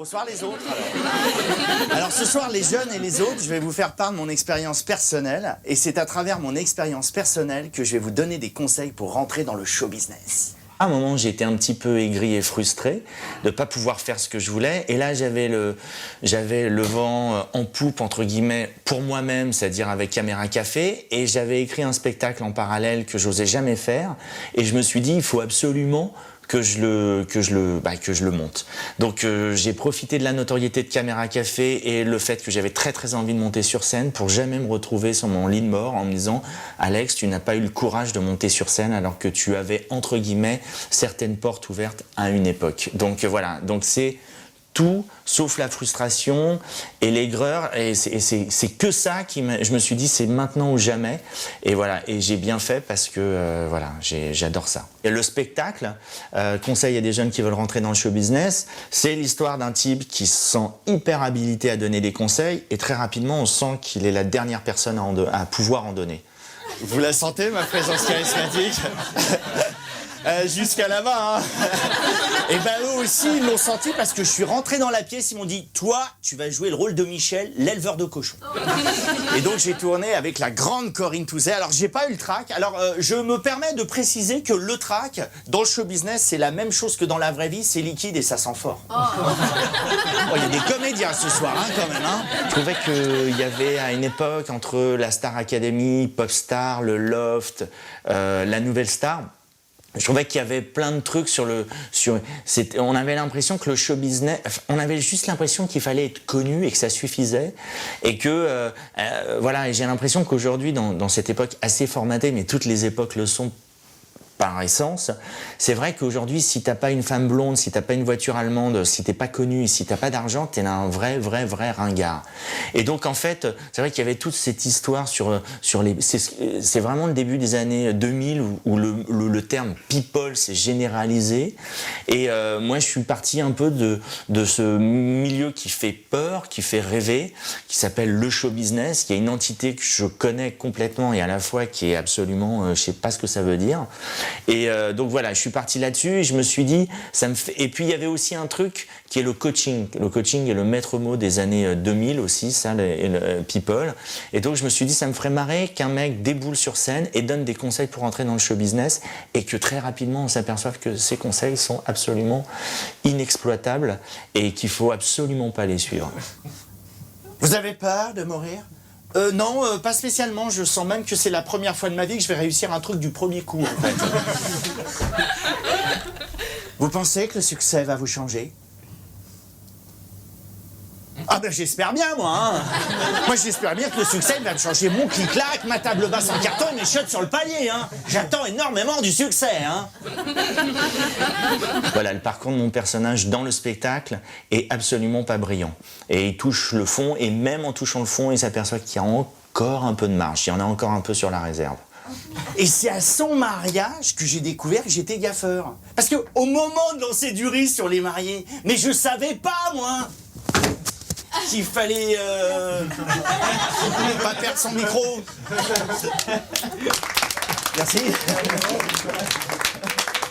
Bonsoir les autres. Alors ce soir, les jeunes et les autres, je vais vous faire part de mon expérience personnelle. Et c'est à travers mon expérience personnelle que je vais vous donner des conseils pour rentrer dans le show business. À un moment, j'étais un petit peu aigri et frustré de ne pas pouvoir faire ce que je voulais. Et là, j'avais le vent en poupe, entre guillemets, pour moi-même, c'est-à-dire avec Caméra Café. Et j'avais écrit un spectacle en parallèle que j'osais jamais faire. Et je me suis dit, il faut absolument que je le monte. Donc j'ai profité de la notoriété de Caméra Café et le fait que j'avais très envie de monter sur scène pour jamais me retrouver sur mon lit de mort en me disant « Alex, tu n'as pas eu le courage de monter sur scène alors que tu avais, entre guillemets, certaines portes ouvertes à une époque. » Donc voilà, donc c'est tout sauf la frustration et l'aigreur, et c'est que ça je me suis dit c'est maintenant ou jamais, et voilà, et j'ai bien fait parce que voilà, j'adore ça. Et le spectacle, conseil à des jeunes qui veulent rentrer dans le show business, c'est l'histoire d'un type qui se sent hyper habilité à donner des conseils, et très rapidement on sent qu'il est la dernière personne à pouvoir en donner. Vous la sentez, ma présence charismatique? Jusqu'à là-bas, hein. Et ben eux aussi, ils l'ont senti parce que je suis rentré dans la pièce, ils m'ont dit « Toi, tu vas jouer le rôle de Michel, l'éleveur de cochons. » Et donc j'ai tourné avec la grande Corinne Touzet. Alors j'ai pas eu le trac. Alors je me permets de préciser que le trac, dans le show business, c'est la même chose que dans la vraie vie, c'est liquide et ça sent fort. Oh, il y a des comédiens ce soir, hein, quand même. Hein. Je trouvais qu'il y avait à une époque, entre la Star Academy, Popstar, le Loft, la Nouvelle Star, je trouvais qu'il y avait plein de trucs on avait l'impression que le show business, on avait juste l'impression qu'il fallait être connu et que ça suffisait, et que voilà, et j'ai l'impression qu'aujourd'hui dans cette époque assez formatée, mais toutes les époques le sont par essence, c'est vrai qu'aujourd'hui, si t'as pas une femme blonde, si t'as pas une voiture allemande, si t'es pas connu, si t'as pas d'argent, t'es un vrai ringard. Et donc en fait, c'est vrai qu'il y avait toute cette histoire sur les... C'est vraiment le début des années 2000 où le terme people s'est généralisé. Et moi, je suis parti un peu de ce milieu qui fait peur, qui fait rêver, qui s'appelle le show business, qui est une entité que je connais complètement et à la fois qui est absolument... je sais pas ce que ça veut dire. Et donc voilà, je suis parti là-dessus et je me suis dit, ça me fait... Et puis il y avait aussi un truc qui est le coaching. Le coaching est le maître mot des années 2000 aussi, ça, le people. Et donc je me suis dit, ça me ferait marrer qu'un mec déboule sur scène et donne des conseils pour entrer dans le show business, et que très rapidement on s'aperçoive que ces conseils sont absolument inexploitables et qu'il faut absolument pas les suivre. Vous avez peur de mourir ? Non, pas spécialement. Je sens même que c'est la première fois de ma vie que je vais réussir un truc du premier coup, en fait. Vous pensez que le succès va vous changer ? Ah ben j'espère bien, moi, hein. Moi j'espère bien que le succès va me changer mon clic-clac, ma table basse en carton et mes chiottes sur le palier, hein. J'attends énormément du succès, hein. Voilà, le parcours de mon personnage dans le spectacle est absolument pas brillant. Et il touche le fond, et même en touchant le fond, il s'aperçoit qu'il y a encore un peu de marge, il y en a encore un peu sur la réserve. Et c'est à son mariage que j'ai découvert que j'étais gaffeur. Parce que au moment de lancer du riz sur les mariés, mais je savais pas, moi, qu'il fallait pas perdre son micro. Merci.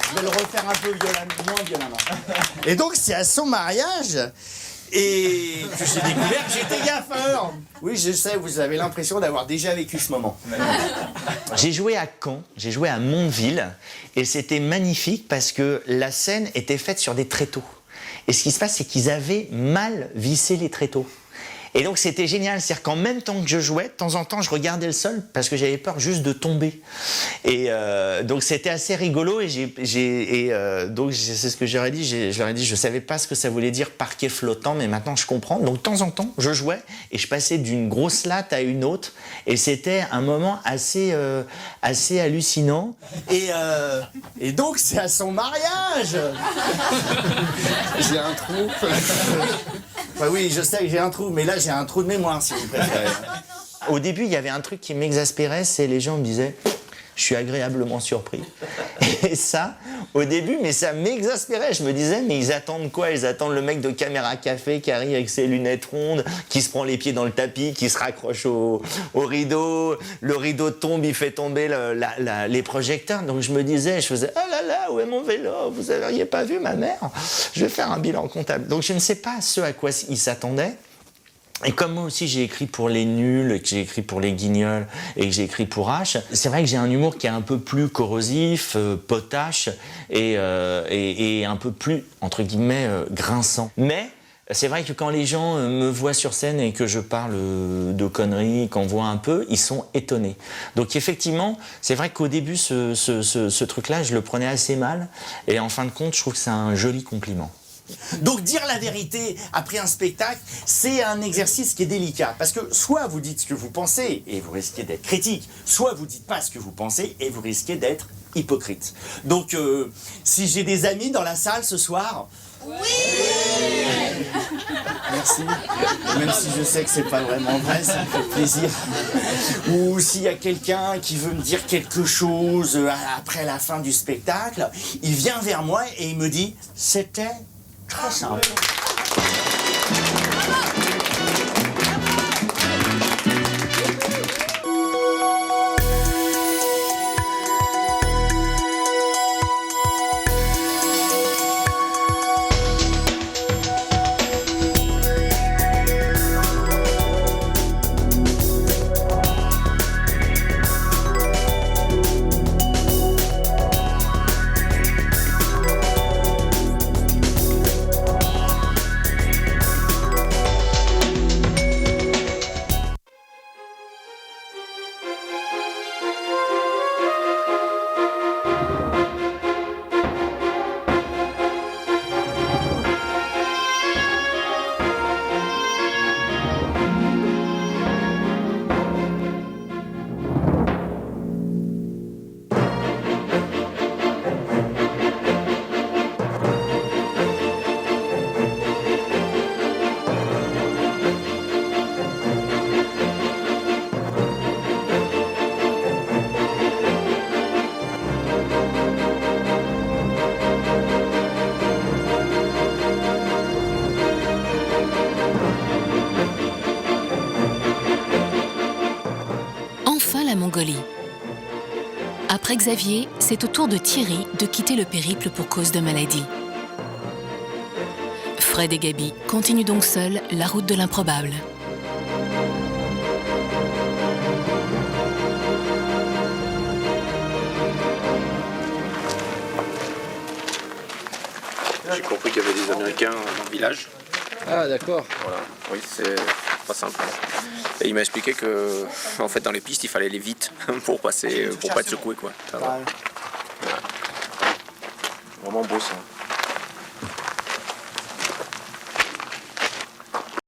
Je vais le refaire un peu moins violemment. Et donc c'est à son mariage et que j'ai découvert que j'étais gaffeur. Oui, je sais, vous avez l'impression d'avoir déjà vécu ce moment. J'ai joué à Caen, j'ai joué à Mondeville, et c'était magnifique parce que la scène était faite sur des tréteaux. Et ce qui se passe, c'est qu'ils avaient mal vissé les tréteaux. Et donc c'était génial, c'est-à-dire qu'en même temps que je jouais, de temps en temps je regardais le sol parce que j'avais peur juste de tomber. Et donc c'était assez rigolo, et donc c'est ce que je leur ai dit, je savais pas ce que ça voulait dire parquet flottant, mais maintenant je comprends. Donc de temps en temps je jouais et je passais d'une grosse latte à une autre, et c'était un moment assez hallucinant. Et donc c'est à son mariage. J'ai un trou. Bah oui, je sais que j'ai un trou, mais là j'ai un trou de mémoire, si vous préférez. Au début, il y avait un truc qui m'exaspérait, c'est les gens me disaient je suis agréablement surpris. Et ça, au début, mais ça m'exaspérait. Je me disais, mais ils attendent quoi? Ils attendent le mec de Caméra Café qui arrive avec ses lunettes rondes, qui se prend les pieds dans le tapis, qui se raccroche au rideau. Le rideau tombe, il fait tomber les projecteurs. Donc je me disais, je faisais, oh là là, où est mon vélo? Vous n'auriez pas vu ma mère? Je vais faire un bilan comptable. Donc je ne sais pas ce à quoi ils s'attendaient. Et comme moi aussi j'ai écrit pour les nuls, que j'ai écrit pour les guignols et que j'ai écrit pour H, c'est vrai que j'ai un humour qui est un peu plus corrosif, potache et un peu plus, entre guillemets, grinçant. Mais c'est vrai que quand les gens me voient sur scène et que je parle de conneries, qu'on voit un peu, ils sont étonnés. Donc effectivement, c'est vrai qu'au début, ce truc-là, je le prenais assez mal. Et en fin de compte, je trouve que c'est un joli compliment. Donc dire la vérité après un spectacle, c'est un exercice qui est délicat. Parce que soit vous dites ce que vous pensez et vous risquez d'être critique, soit vous dites pas ce que vous pensez et vous risquez d'être hypocrite. Donc si j'ai des amis dans la salle ce soir... Oui. Merci. Même si je sais que c'est pas vraiment vrai, ça me fait plaisir. Ou s'il y a quelqu'un qui veut me dire quelque chose après la fin du spectacle, il vient vers moi et il me dit « C'était très simple ». Mongolie. Après Xavier, c'est au tour de Thierry de quitter le périple pour cause de maladie. Fred et Gaby continuent donc seuls la route de l'improbable. J'ai compris qu'il y avait des Américains dans le village. Ah d'accord. Voilà, oui, c'est pas simple. Et il m'a expliqué que, en fait, dans les pistes, il fallait aller vite pour passer, pour pas être secoué, quoi. Ça va. Ouais. Vraiment beau ça.